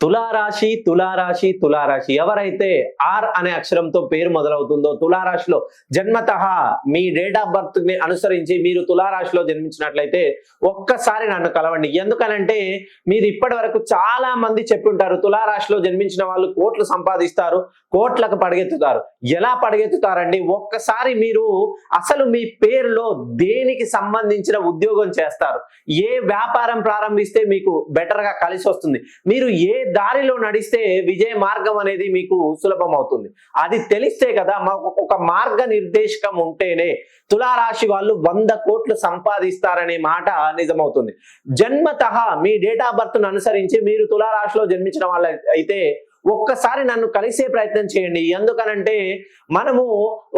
తులారాశి తులారాశి తులారాశి ఎవరైతే ఆర్ అనే అక్షరంతో పేరు మొదలవుతుందో తులారాశిలో జన్మతః మీ డేట్ ఆఫ్ బర్త్ ని అనుసరించి మీరు తులారాశిలో జన్మించినట్లయితే ఒక్కసారి నన్ను కలవండి. ఎందుకనంటే మీరు ఇప్పటి వరకు చాలా మంది చెప్పుంటారు తులారాశిలో జన్మించిన వాళ్ళు కోట్లు సంపాదిస్తారు, కోట్లకు పడగెత్తుతారు. ఎలా పడగెత్తుతారండి? ఒక్కసారి మీరు అసలు మీ పేరులో దేనికి సంబంధించిన ఉద్యోగం చేస్తారు, ఏ వ్యాపారం ప్రారంభిస్తే మీకు బెటర్ గా కలిసి వస్తుంది, మీరు ఏ దారిలో నడిస్తే విజయ మార్గం అనేది మీకు సులభం అవుతుంది, అది తెలిస్తే కదా ఒక మార్గ నిర్దేశకం ఉంటేనే తులారాశి వాళ్ళు 100 కోట్లు సంపాదిస్తారనే మాట నిజమవుతుంది. జన్మతః మీ డేట్ ఆఫ్ బర్త్ ను అనుసరించి మీరు తులారాశిలో జన్మించిన వాళ్ళు అయితే ఒక్కసారి నన్ను కలిసే ప్రయత్నం చేయండి. ఎందుకనంటే మనము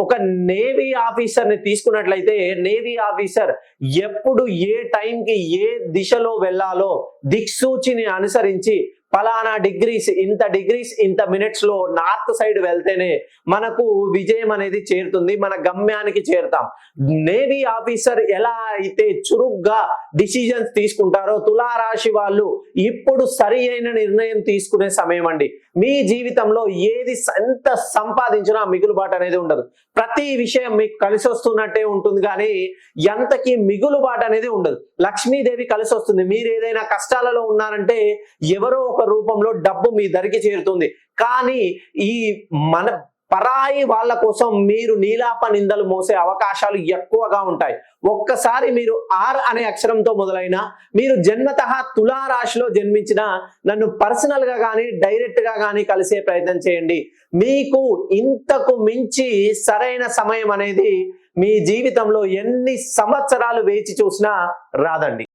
ఒక నేవీ ఆఫీసర్ ని తీసుకున్నట్లయితే నేవీ ఆఫీసర్ ఎప్పుడు ఏ టైంకి ఏ దిశలో వెళ్ళాలో దిక్సూచిని అనుసరించి పలానా డిగ్రీస్ ఇంత మినిట్స్ లో నార్త్ సైడ్ వెళ్తేనే మనకు విజయం అనేది చేరుతుంది, మన గమ్యానికి చేరుతాం. నేవీ ఆఫీసర్ ఎలా అయితే చురుగ్గా డిసిజన్స్ తీసుకుంటారో తులారాశి వాళ్ళు ఇప్పుడు సరి అయిన నిర్ణయం తీసుకునే సమయం అండి. మీ జీవితంలో ఏది ఎంత సంపాదించినా మిగులుబాటు అనేది ఉండదు. ప్రతి విషయం మీకు కలిసి వస్తున్నట్టే ఉంటుంది కానీ ఎంతకి మిగులుబాటు అనేది ఉండదు. లక్ష్మీదేవి కలిసి వస్తుంది. మీరు ఏదైనా కష్టాలలో ఉన్నారంటే ఎవరో ఒక రూపంలో డబ్బు మీ దరికి చేరుతుంది. కానీ ఈ మన పరాయి వాళ్ళ కోసం మీరు నీలాప నిందలు మోసే అవకాశాలు ఎక్కువగా ఉంటాయి. ఒక్కసారి మీరు ఆర్ అనే అక్షరంతో మొదలైన మీరు జన్మతః తులారాశిలో జన్మించిన నన్ను పర్సనల్ గా కానీ డైరెక్ట్ గా కానీ కలిసే ప్రయత్నం చేయండి. మీకు ఇంతకు మించి సరైన సమయం అనేది మీ జీవితంలో ఎన్ని సంవత్సరాలు వేచి చూసినా రాదండి.